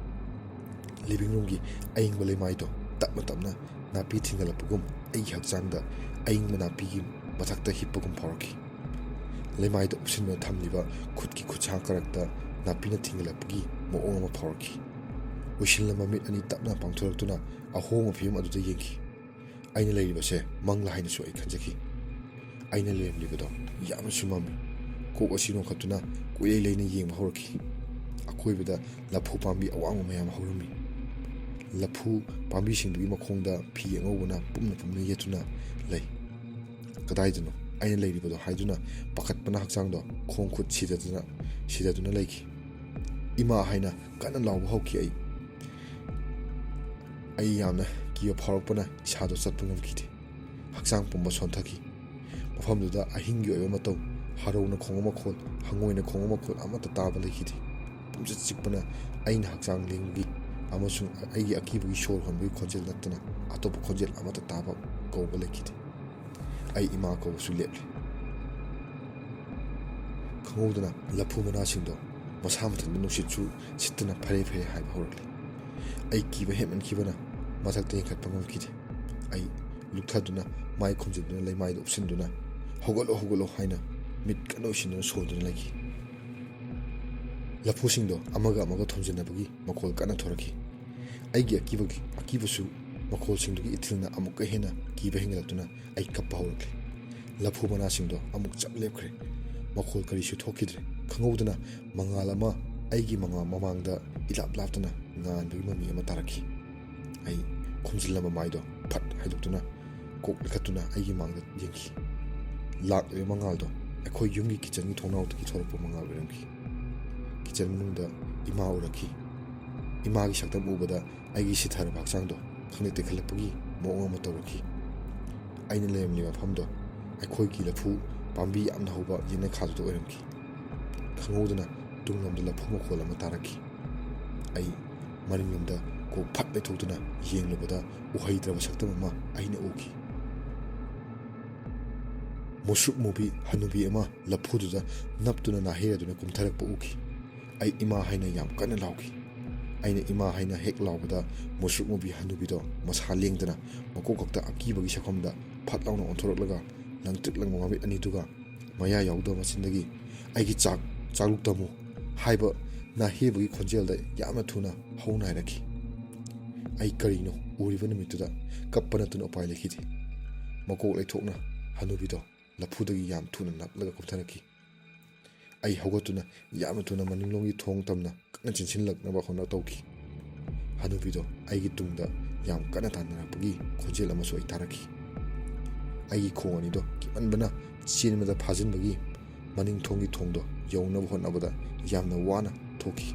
Speaker 1: ꯂꯤꯚꯤꯡ ꯔꯨꯝꯒꯤ ꯑꯏꯪꯕ ꯂꯩꯃꯥꯏꯗꯣ ꯇꯞꯅ ꯇꯞꯅ ꯅꯥꯄꯤ ꯊꯤꯡꯒꯠꯂꯛꯄꯒꯨꯝ ꯑꯩꯒꯤ ꯍꯛꯆꯥꯡꯗ ꯑꯏꯪꯕ ꯅꯥꯄꯤꯒꯤ ꯃꯊꯛꯇ ꯍꯤꯞꯄꯒꯨꯝ ꯐꯥꯎꯔꯛꯈꯤ ꯂꯩꯃꯥꯏꯗ ꯎꯞꯁꯤꯟꯗꯨꯅ ꯊꯝꯂꯤꯕ ꯈꯨꯠꯀꯤ ꯈꯨꯠꯁꯥ ꯀꯔꯛꯇ ꯅꯥꯄꯤꯅ ꯊꯤꯡꯒꯠꯂꯛꯄꯒꯤ ꯃꯑꯣꯡ ꯑꯃ ꯐꯥꯎꯔꯛꯈꯤ ꯎꯏꯁꯤꯜꯂꯝꯕ ꯃꯤꯠ ꯑꯅꯤ ꯇꯞꯅ ꯄꯥꯡꯊꯣꯔꯛꯇꯨꯅ ꯑꯍꯣꯡꯕ ꯐꯤꯕꯝ ꯑꯗꯨꯗ ꯌꯦꯡꯈꯤ ꯑꯩꯅ ꯂꯩꯔꯤꯕꯁꯦ ꯃꯪꯂꯥ ꯍꯥꯏꯅꯁꯨ ꯑꯩ ꯈꯟꯖꯈꯤ ꯑꯩꯅ ꯂꯩꯔꯝꯂꯤꯕꯗꯣ ꯌꯥꯝꯅ ꯆꯨꯝꯃꯝꯃꯤ ꯀꯣꯛ ꯑꯁꯤ ꯅꯣꯡꯈꯠꯇꯨꯅ ꯀꯨꯏꯂꯩ ꯂꯩꯅ ꯌꯦꯡꯕ ꯍꯧꯔꯛꯈꯤ ꯑꯀꯣꯏꯕꯗ ꯂꯐꯨ ꯄꯥꯝꯕꯤ ꯑꯋꯥꯡꯕ ꯃꯌꯥꯝ ꯍꯧꯔꯝꯃꯤ ꯂꯐꯨ ꯄꯥꯝꯕꯤꯁꯤꯡꯗꯨꯒꯤ ꯃꯈꯣꯡꯗ ꯐꯤ ꯑꯉꯧꯕꯅ ꯄꯨꯝꯅ ꯌꯦꯠꯇꯨꯅ ꯂꯩ ꯀꯗꯥꯏꯗꯅꯣ ꯑꯩꯅ ꯂꯩꯔꯤꯕꯗꯣ ꯍꯥꯏꯗꯨꯅ ꯄꯥꯈꯠꯄꯅ ꯍꯛꯆꯥꯡꯗꯣ ꯈꯣꯡ ꯈꯨꯠ ꯁꯤꯗꯗꯨꯅ ꯂꯩꯈꯤ ꯏꯃꯥ ꯍꯥꯏꯅ ꯀꯟꯅ ꯂꯥꯎꯕ ꯍꯧꯈꯤ ꯑꯩ ꯌꯥꯝꯅ ꯀꯤꯕ ꯐꯥꯎꯔꯛꯄꯅ ꯏꯁꯥꯗꯣ ꯆꯠꯄ ꯉꯝꯈꯤꯗꯦ ꯍꯛꯆꯥꯡ ꯄꯨꯝꯕ ꯁꯣꯟꯊꯈꯤ ꯃꯐꯝꯗꯨꯗ ꯑꯍꯤꯡꯒꯤ ꯑꯣꯏꯕ ꯃꯇꯧ ꯍꯔꯧꯅ ꯈꯣꯡꯕ ꯃꯈꯣꯜ ꯍꯪꯉꯣꯏꯅ ꯈꯣꯡꯕ ꯃꯈꯣꯜ ꯑꯃꯠꯇ ꯇꯥꯕ ꯂꯩꯈꯤꯗꯦ ꯄꯨꯝꯆꯤꯛ ꯆꯤꯛꯄꯅ ꯑꯩꯅ ꯍꯛꯆꯥꯡ ꯂꯦꯡꯕꯒꯤ ꯑꯃꯁꯨꯡ ꯑꯩꯒꯤ ꯑꯀꯤꯕꯒꯤ ꯁꯣꯔ ꯍꯣꯟꯕꯒꯤ ꯈꯣꯟꯖꯦꯜ ꯅꯠꯇꯅ ꯑꯇꯣꯞꯄ ꯈꯣꯟꯖꯦꯜ ꯑꯃꯠꯇ ꯇꯥꯕ ꯀꯧꯕ ꯂꯩꯈꯤꯗꯦ ꯑꯩ ꯏꯃꯥ ꯀꯧꯕꯁꯨ ꯂꯦꯞꯂꯦ ꯈꯪꯍꯧꯗꯅ ꯂꯐꯨ ꯃꯅꯥꯁꯤꯡꯗꯣ ꯃꯁꯥ ꯃꯊꯟꯇ ꯅꯨꯡꯁꯤꯠꯁꯨ ꯁꯤꯠꯇꯅ ꯐꯔꯦ ꯍꯥꯏꯕ ꯍꯧꯔꯛꯂꯤ ꯑꯩ ꯀꯤꯕ ꯍꯦꯟꯃꯟꯈꯤꯕꯅ ꯃꯊꯛꯇ ꯌꯦꯡꯈꯠꯄ ꯉꯝꯈꯤꯗꯦ ꯑꯩ ꯂꯨꯛꯊꯗꯨꯅ ꯃꯥꯏ ꯈꯨꯝꯖꯤꯟꯗꯨꯅ ꯂꯩꯃꯥꯏꯗ ꯎꯞꯁꯤꯟꯗꯨꯅ ꯍꯧꯒꯠꯂꯣ ꯍꯥꯏꯅ ꯃꯤꯠ ꯀꯟꯅ ꯎꯏꯁꯤꯟꯗꯨꯅ ꯁꯣꯟꯗꯨꯅ ꯂꯩꯈꯤ ꯂꯐꯨꯁꯤꯡꯗꯣ ꯑꯃꯒ ꯊꯣꯝꯖꯤꯟꯅꯕꯒꯤ ꯃꯈꯣꯜ ꯀꯟꯅ ꯊꯣꯔꯛꯈꯤ ꯑꯩꯒꯤ ꯑꯀꯤꯕꯁꯨ ꯃꯈꯣꯜꯁꯤꯡꯗꯨꯒꯤ ꯏꯊꯤꯜꯅ ꯑꯃꯨꯛꯀ ꯍꯦꯟꯅ ꯀꯤꯕ ꯍꯦꯟꯒꯠꯂꯛꯇꯨꯅ ꯑꯩ ꯀꯞꯄ ꯍꯧꯔꯛꯂꯤ ꯂꯐꯨ ꯃꯅꯥꯁꯤꯡꯗꯣ ꯑꯃꯨꯛ ꯆꯞ ꯂꯦꯞꯈ꯭ꯔꯦ ꯃꯈꯣꯜ ꯀꯔꯤꯁꯨ ꯊꯣꯛꯈꯤꯗ꯭ꯔꯦ ꯈꯪꯍꯧꯗꯅ ꯃꯉꯥꯜ ꯑꯃ ꯑꯩꯒꯤ ꯃꯃꯥꯡꯗ ꯏꯂꯥꯞ ꯂꯥꯞꯇꯅ ꯉꯥꯟꯕꯒꯤ ꯃꯃꯤ ꯑꯃ ꯇꯥꯔꯛꯈꯤ ꯑꯩ ꯈꯨꯝꯖꯤꯜꯂꯕ ꯃꯥꯏꯗꯣ ꯐꯠ ꯍꯥꯏꯗꯣꯛꯇꯨꯅ ꯀꯣꯛ ꯂꯩꯈꯠꯇꯨꯅ ꯑꯩꯒꯤ ꯃꯥꯡꯗ ꯌꯦꯡꯈꯤ ꯂꯥꯛꯂꯤꯕ ꯃꯉꯥꯜꯗꯣ ꯑꯩꯈꯣꯏ ꯌꯨꯝꯒꯤ ꯀꯤꯆꯟꯒꯤ ꯊꯣꯡꯅꯥꯎꯗꯒꯤ ꯊꯣꯔꯛꯄ ꯃꯉꯥꯜ ꯑꯣꯏꯔꯝꯈꯤ ꯀꯤꯆꯟ ꯃꯅꯨꯡꯗ ꯏꯃꯥ ꯎꯔꯛꯈꯤ ꯏꯃꯥꯒꯤ ꯁꯛꯇꯝ ꯎꯕꯗ ꯑꯩꯒꯤ ꯁꯤꯊꯔꯕ ꯍꯛꯆꯥꯡꯗꯣ ꯈꯪꯇꯦꯛ ꯇꯦꯛꯈꯠꯂꯛꯄꯒꯤ ꯃꯑꯣꯡ ꯑꯃ ꯇꯧꯔꯛꯈꯤ ꯑꯩꯅ ꯂꯩꯔꯝꯂꯤꯕ ꯃꯐꯝꯗꯣ ꯑꯩꯈꯣꯏꯒꯤ ꯂꯐꯨ ꯄꯥꯝꯕꯤ ꯌꯥꯝꯅ ꯍꯧꯕ ꯌꯦꯅꯈꯥꯗꯨꯗ ꯑꯣꯏꯔꯝꯈꯤ ꯈꯪꯍꯧꯗꯅ ꯇꯨꯡꯂꯣꯝꯗ ꯂꯐꯨ ꯃꯈꯣꯜ ꯑꯃ ꯇꯥꯔꯛꯈꯤ ꯑꯩ ꯃꯅꯤꯡꯂꯣꯝꯗ ꯀꯣꯛ ꯐꯠ ꯂꯩꯊꯣꯛꯇꯨꯅ ꯌꯦꯡꯂꯨꯕꯗ ꯎꯍꯩꯗ꯭ꯔꯕ ꯁꯛꯇꯝ ꯑꯃ ꯑꯩꯅ ꯎꯈꯤ ꯃꯨꯁꯨꯛ ꯃꯨꯕꯤ ꯍꯅꯨꯕꯤ ꯑꯃ ꯂꯐꯨꯗꯨꯗ ꯅꯞꯇꯨꯅ ꯅꯥꯍꯩꯔꯗꯨꯅ ꯀꯨꯝꯊꯔꯛꯄ ꯎꯈꯤ ꯑꯩ ꯏꯃꯥ ꯍꯥꯏꯅ ꯌꯥꯝ ꯀꯟꯅ ꯂꯥꯎꯈꯤ ꯑꯩꯅ ꯏꯃꯥ ꯍꯥꯏꯅ ꯍꯦꯛ ꯂꯥꯎꯕꯗ ꯃꯨꯁꯨꯛ ꯃꯨꯕꯤ ꯍꯅꯨꯕꯤꯗꯣ ꯃꯁꯥ ꯂꯦꯡꯗꯅ ꯃꯀꯣꯛ ꯈꯛꯇ ꯑꯀꯤꯕꯒꯤ ꯁꯛꯐꯝꯗ ꯐꯠ ꯂꯥꯎꯅ ꯑꯣꯟꯊꯣꯔꯛꯂꯒ ꯂꯪꯇ꯭ꯔꯤꯛ ꯂꯪꯕ ꯃꯃꯤꯠ ꯑꯅꯤꯗꯨꯒ ꯃꯌꯥ ꯌꯥꯎꯗꯕ ꯃꯆꯤꯟꯗꯒꯤ ꯑꯩꯒꯤ ꯆꯥꯛꯂꯨꯛ ꯇꯝꯃꯨ ꯍꯥꯏꯕ ꯅꯥꯍꯦꯕꯒꯤ ꯈꯣꯟꯖꯦꯜꯗ ꯌꯥꯝꯅ ꯊꯨꯅ ꯍꯧꯅ ꯍꯥꯏꯔꯛꯈꯤ ꯑꯩ ꯀꯔꯤꯅꯣ ꯎꯔꯤꯕ ꯅꯨꯃꯤꯠꯇꯨꯗ ꯀꯞꯄ ꯅꯠꯇꯅ ꯎꯄꯥꯏ ꯂꯩꯈꯤꯗꯦ ꯃꯀꯣꯛ ꯂꯩꯊꯣꯛꯅ ꯍꯅꯨꯕꯤꯗꯣ ꯂꯐꯨꯗꯒꯤ ꯌꯥꯝ ꯊꯨꯅ ꯅꯞꯂꯒ ꯀꯨꯝꯊꯔꯛꯈꯤ ꯑꯩ ꯍꯧꯒꯠꯇꯨꯅ ꯌꯥꯝꯅ ꯊꯨꯅ ꯃꯅꯤꯡꯂꯣꯝꯒꯤ ꯊꯣꯡ ꯇꯝꯅ ꯀꯟꯅ ꯆꯦꯟꯁꯤꯜꯂꯛꯅꯕ ꯍꯣꯠꯅ ꯇꯧꯈꯤ ꯍꯅꯨꯕꯤꯗꯣ ꯑꯩꯒꯤ ꯇꯨꯡꯗ ꯌꯥꯝ ꯀꯟꯅ ꯇꯥꯟꯅꯔꯛꯄꯒꯤ ꯈꯣꯟꯖꯦꯜ ꯑꯃꯁꯨ ꯑꯩ ꯇꯥꯔꯛꯈꯤ ꯑꯩꯒꯤ ꯈꯣꯡ ꯑꯅꯤꯗꯣ ꯀꯤꯃꯟꯕꯅ ꯆꯦꯟꯕꯗ ꯐꯥꯖꯤꯟꯕꯒꯤ ꯃꯅꯤꯡ ꯊꯣꯡꯒꯤ ꯊꯣꯡꯗꯣ ꯌꯧꯅꯕ ꯍꯣꯠꯅꯕꯗ ꯌꯥꯝꯅ ꯋꯥꯅ ꯊꯣꯛꯈꯤ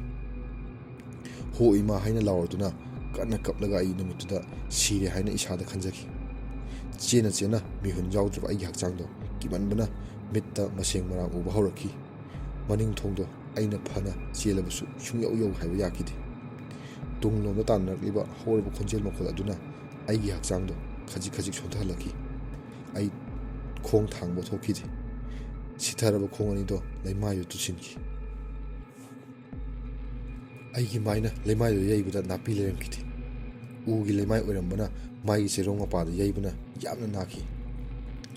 Speaker 1: ꯍꯣ ꯏꯃꯥ ꯍꯥꯏꯅ ꯂꯥꯎꯔꯗꯨꯅ ꯀꯟꯅ ꯀꯞꯂꯒ ꯑꯩ ꯅꯨꯃꯤꯠꯇꯨꯗ ꯁꯤꯔꯦ ꯍꯥꯏꯅ ꯏꯁꯥꯗ ꯈꯟꯖꯈꯤ ꯆꯦꯟꯅ ꯃꯤꯍꯨꯟ ꯌꯥꯎꯗ꯭ꯔꯕ ꯑꯩꯒꯤ ꯍꯛꯆꯥꯡꯗꯣ ꯀꯤꯃꯟꯕꯅ ꯃꯤꯠꯇ ꯃꯁꯦꯡ ꯃꯔꯥꯡ ꯎꯕ ꯍꯧꯔꯛꯈꯤ ꯃꯅꯤꯡ ꯊꯣꯡꯗꯣ ꯑꯩꯅ ꯐꯅ ꯆꯦꯜꯂꯕꯁꯨ ꯁꯨꯡꯌꯧ ꯍꯥꯏꯕ ꯌꯥꯈꯤꯗꯦ ꯇꯨꯡꯂꯣꯝꯗ ꯇꯥꯟꯅꯔꯛꯂꯤꯕ ꯍꯧꯔꯕ ꯈꯣꯟꯖꯦꯜ ꯃꯈꯣꯜ ꯑꯗꯨꯅ ꯑꯩꯒꯤ ꯍꯛꯆꯥꯡꯗꯣ ꯈꯖꯤꯛ ꯁꯣꯟꯊꯍꯜꯂꯛꯈꯤ ꯑꯩ ꯈꯣꯡ ꯊꯥꯡꯕ ꯊꯣꯛꯈꯤꯗꯦ ꯁꯤꯊꯔꯕ ꯈꯣꯡ ꯑꯅꯤꯗꯣ ꯂꯩꯃꯥꯏꯗ ꯇꯨꯁꯤꯟꯈꯤ ꯑꯩꯒꯤ ꯃꯥꯏꯅ ꯂꯩꯃꯥꯏꯗꯨ ꯌꯩꯕꯗ ꯅꯥꯄꯤ ꯂꯩꯔꯝꯈꯤꯗꯦ ꯎꯒꯤ ꯂꯩꯃꯥꯏ ꯑꯣꯏꯔꯝꯕꯅ ꯃꯥꯏꯒꯤ ꯆꯩꯔꯣꯡ ꯃꯄꯥꯗ ꯌꯩꯕꯅ ꯌꯥꯝꯅ ꯅꯥꯈꯤ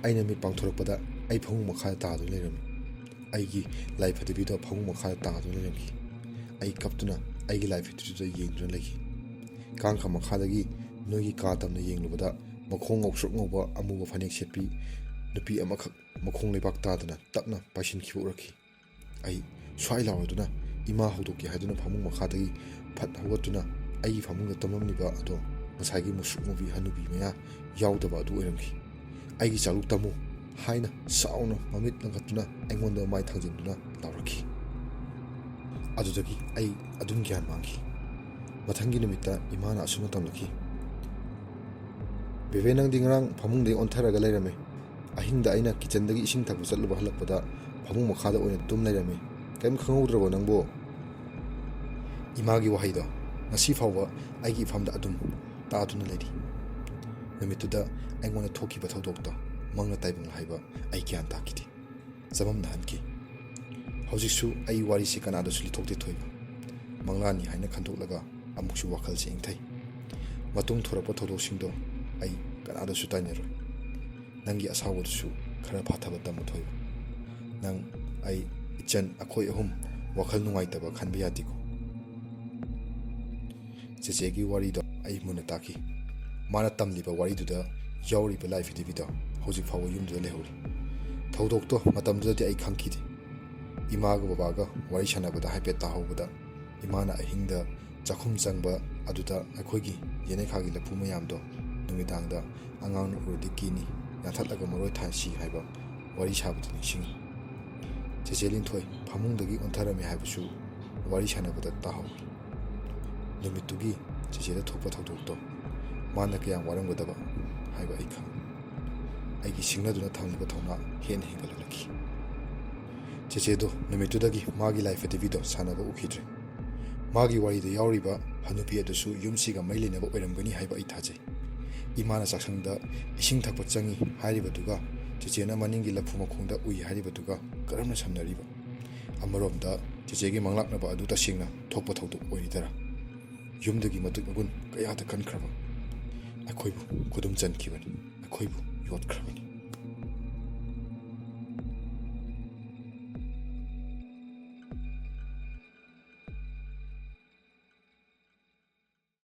Speaker 1: ꯑꯩꯅ ꯃꯤꯠ ꯄꯥꯡꯊꯣꯔꯛꯄꯗ ꯑꯩ ꯐꯃꯨꯡ ꯃꯈꯥꯗ ꯇꯥꯗꯨꯅ ꯂꯩꯔꯝꯃꯤ ꯑꯩꯒꯤ ꯂꯥꯏꯐꯗꯤꯕꯤꯗꯣ ꯐꯃꯨꯡ ꯃꯈꯥꯗ ꯇꯥꯗꯨꯅ ꯂꯩꯔꯝꯈꯤ ꯑꯩ ꯀꯞꯇꯨꯅ ꯑꯩꯒꯤ ꯂꯥꯏꯐꯗꯤꯕꯤꯗꯨꯗ ꯌꯦꯡꯗꯨꯅ ꯂꯩꯈꯤ ꯀꯥꯡꯈ ꯃꯈꯥꯗꯒꯤ ꯅꯣꯏꯒꯤ ꯀꯥ ꯇꯝꯅ ꯌꯦꯡꯂꯨꯕꯗ ꯃꯈꯣꯡ ꯉꯧꯁ꯭ꯔꯨꯛ ꯉꯧꯕ ꯑꯃꯨꯕ ꯐꯅꯦꯛ ꯁꯦꯠꯄꯤ ꯅꯨꯄꯤ ꯑꯃꯈꯛ ꯃꯈꯣꯡ ꯂꯩꯕꯥꯛ ꯇꯥꯗꯅ ꯇꯞꯅ ꯄꯥꯏꯁꯤꯟꯈꯤꯕ ꯎꯔꯛꯈꯤ ꯑꯩ ꯁ꯭ꯋꯥꯏ ꯂꯥꯎꯔꯗꯨꯅ ꯏꯃꯥ ꯍꯧꯗꯣꯛꯀꯦ ꯍꯥꯏꯗꯨꯅ ꯐꯃꯨꯡ ꯃꯈꯥꯗꯒꯤ ꯐꯠ ꯍꯧꯒꯠꯇꯨꯅ ꯑꯩꯒꯤ ꯐꯃꯨꯡꯗ ꯇꯨꯝꯂꯝꯂꯤꯕ ꯑꯗꯣ ꯉꯁꯥꯏꯒꯤ ꯃꯨꯁꯨꯛ ꯃꯨꯕꯤ ꯍꯅꯨꯕꯤ ꯃꯌꯥ ꯌꯥꯎꯗꯕ ꯑꯗꯨ ꯑꯣꯏꯔꯝꯈꯤ ꯑꯩꯒꯤ ꯆꯥꯂꯨꯛ ꯇꯝꯃꯨ ꯍꯥꯏꯅ ꯁꯥꯎꯅ ꯃꯃꯤꯠ ꯂꯪꯈꯠꯇꯨꯅ ꯑꯩꯉꯣꯟꯗ ꯃꯥꯏ ꯊꯥꯡꯖꯤꯟꯗꯨꯅ ꯂꯥꯎꯔꯛꯈꯤ ꯑꯗꯨꯗꯒꯤ ꯑꯩ ꯑꯗꯨꯝ ꯒ꯭ꯌꯥꯟ ꯃꯥꯡꯈꯤ ꯃꯊꯪꯒꯤ ꯅꯨꯃꯤꯠꯇ ꯏꯃꯥꯅ ꯑꯁꯨꯝꯅ ꯇꯝꯂꯛꯈꯤ ꯕꯦꯕꯦ ꯅꯪꯗꯤ ꯉꯔꯥꯡ ꯐꯃꯨꯡꯗꯒꯤ ꯑꯣꯟꯊꯔꯒ ꯂꯩꯔꯝꯃꯦ ꯑꯍꯤꯡꯗ ꯑꯩꯅ ꯀꯤꯆꯟꯗꯒꯤ ꯏꯁꯤꯡ ꯊꯛꯄ ꯆꯠꯂꯨꯕ ꯍꯜꯂꯛꯄꯗ ꯐꯃꯨꯡ ꯃꯈꯥꯗ ꯑꯣꯏꯅ ꯇꯨꯝ ꯂꯩꯔꯝꯃꯦ ꯀꯔꯤꯝ ꯈꯪꯍꯧꯗ꯭ꯔꯕꯣ ꯅꯪꯕꯣ ꯏꯃꯥꯒꯤ ꯋꯥꯍꯩꯗꯣ ꯉꯁꯤ ꯐꯥꯎꯕ ꯑꯩꯒꯤ ꯏꯐꯝꯗ ꯑꯗꯨꯝ ꯇꯥꯗꯨꯅ ꯂꯩꯔꯤ ꯅꯨꯃꯤꯠꯇꯨꯗ ꯑꯩꯉꯣꯟꯗ ꯊꯣꯛꯈꯤꯕ ꯊꯧꯗꯣꯛꯇꯣ ꯃꯪꯂ ꯇꯥꯏꯕꯪ ꯍꯥꯏꯕ ꯑꯩ ꯒ꯭ꯌꯥꯟ ꯇꯥꯈꯤꯗꯦ ꯆꯃꯝꯅꯍꯟꯈꯤ ꯍꯧꯖꯤꯛꯁꯨ ꯑꯩ ꯋꯥꯔꯤꯁꯤ ꯀꯅꯥꯗꯁꯨ ꯂꯤꯊꯣꯛꯇꯦ ꯊꯣꯏꯕ ꯃꯪꯂꯥꯅꯤ ꯍꯥꯏꯅ ꯈꯟꯗꯣꯛꯂꯒ ꯑꯃꯨꯛꯁꯨ ꯋꯥꯈꯜꯁꯦ ꯏꯪꯊꯩ ꯃꯇꯨꯡ ꯊꯣꯔꯛꯄ ꯊꯧꯗꯣꯛꯁꯤꯡꯗꯣ ꯑꯩ ꯀꯅꯥꯗꯁꯨ ꯇꯥꯏꯅꯔꯣꯏ ꯅꯪꯒꯤ ꯑꯁꯥꯎꯕꯗꯨꯁꯨ ꯈꯔ ꯐꯥꯊꯕ ꯇꯝꯃꯨ ꯊꯣꯏꯕ ꯅꯪ ꯑꯩ ꯏꯆꯟ ꯑꯩꯈꯣꯏ ꯑꯍꯨꯝ ꯋꯥꯈꯜ ꯅꯨꯡꯉꯥꯏꯇꯕ ꯈꯟꯕ ꯌꯥꯗꯦꯀꯣ ꯆꯦꯆꯦꯒꯤ ꯋꯥꯔꯤꯗꯣ ꯑꯩ ꯃꯨꯟꯅ ꯇꯥꯈꯤ ꯃꯥꯅ ꯇꯝꯂꯤꯕ ꯋꯥꯔꯤꯗꯨꯗ ꯌꯥꯎꯔꯤꯕ ꯂꯥꯏꯐꯗꯤꯕꯤꯗꯣ ꯍꯧꯖꯤꯛ ꯐꯥꯎꯕ ꯌꯨꯝꯗꯨꯗ ꯂꯩꯍꯧꯔꯤ ꯊꯧꯗꯣꯛꯇꯣ ꯃꯇꯝꯗꯨꯗꯗꯤ ꯑꯩ ꯈꯪꯈꯤꯗꯦ ꯏꯃꯥꯒ ꯕꯕꯥꯒ ꯋꯥꯔꯤ ꯁꯥꯟꯅꯕꯗ ꯍꯥꯏꯐꯦꯠ ꯇꯥꯍꯧꯕꯗ ꯏꯃꯥꯅ ꯑꯍꯤꯡꯗ ꯆꯥꯛꯈꯨꯝ ꯆꯪꯕ ꯑꯗꯨꯗ ꯑꯩꯈꯣꯏꯒꯤ ꯌꯦꯅꯩꯈꯥꯒꯤ ꯂꯐꯨ ꯃꯌꯥꯝꯗꯣ ꯅꯨꯃꯤꯗꯥꯡꯗ ꯑꯉꯥꯡꯅ ꯎꯔꯗꯤ ꯀꯤꯅꯤ ꯌꯥꯟꯊꯠꯂꯒ ꯃꯔꯣꯏ ꯊꯥꯁꯤ ꯍꯥꯏꯕ ꯋꯥꯔꯤ ꯁꯥꯕꯗꯨ ꯅꯤꯡꯁꯤꯡꯉꯤ ꯆꯦꯆꯦ ꯂꯤꯟꯊꯣꯏ ꯐꯃꯨꯡꯗꯒꯤ ꯑꯣꯟꯊꯔꯝꯃꯤ ꯍꯥꯏꯕꯁꯨ ꯋꯥꯔꯤ ꯁꯥꯟꯅꯕꯗ ꯇꯥꯍꯧꯏ ꯅꯨꯃꯤꯠꯇꯨꯒꯤ ꯆꯦꯆꯦꯗ ꯊꯣꯛꯄ ꯊꯧꯗꯣꯛꯇꯣ ꯃꯥꯅ ꯀꯌꯥꯝ ꯋꯥꯔꯝꯒꯗꯕ ꯍꯥꯏꯕ ꯑꯩ ꯈꯪꯏ ꯑꯩꯒꯤ ꯁꯤꯡꯅꯗꯨꯅ ꯊꯝꯂꯤꯕ ꯊꯧꯅꯥ ꯍꯦꯟꯅ ꯍꯦꯟꯒꯠꯂꯛꯈꯤ ꯆꯦꯆꯦꯗꯣ ꯅꯨꯃꯤꯠꯇꯨꯗꯒꯤ ꯃꯥꯒꯤ ꯂꯥꯏꯐꯗꯤꯕꯤꯗꯣ ꯁꯥꯟꯅꯕ ꯎꯈꯤꯗ꯭ꯔꯦ ꯃꯥꯒꯤ ꯋꯥꯔꯤꯗ ꯌꯥꯎꯔꯤꯕ ꯍꯅꯨꯕꯤ ꯑꯗꯨꯁꯨ ꯌꯨꯝꯁꯤꯒ ꯃꯩ ꯂꯩꯅꯕ ꯑꯣꯏꯔꯝꯒꯅꯤ ꯍꯥꯏꯕ ꯑꯩ ꯊꯥꯖꯩ ꯏꯃꯥꯅ ꯆꯥꯛꯁꯪꯗ ꯏꯁꯤꯡ ꯊꯛꯄ ꯆꯪꯉꯤ ꯍꯥꯏꯔꯤꯕꯗꯨꯒ ꯆꯦꯆꯦꯅ ꯃꯅꯤꯡꯒꯤ ꯂꯐꯨ ꯃꯈꯣꯡꯗ ꯎꯏ ꯍꯥꯏꯔꯤꯕꯗꯨꯒ ꯀꯔꯝꯅ ꯁꯝꯅꯔꯤꯕ ꯑꯃꯔꯣꯝꯗ ꯆꯦꯆꯦꯒꯤ ꯃꯪꯂꯥꯛꯅꯕ ꯑꯗꯨ ꯇꯁꯦꯡꯅ ꯊꯣꯛꯄ ꯊꯧꯗꯣꯛ ꯑꯣꯏꯔꯤꯗꯔꯥ ꯌꯨꯝꯗꯒꯤ ꯃꯇꯨꯠ ꯃꯒꯨꯟ ꯀꯌꯥꯗ ꯀꯟꯈ꯭ꯔꯕ ꯑꯩꯈꯣꯏꯕꯨ ꯈꯨꯗꯨꯝ ꯆꯟꯈꯤꯕꯅꯤ ꯑꯩꯈꯣꯏꯕꯨ ꯌꯣꯠꯈ꯭ꯔꯕꯅꯤ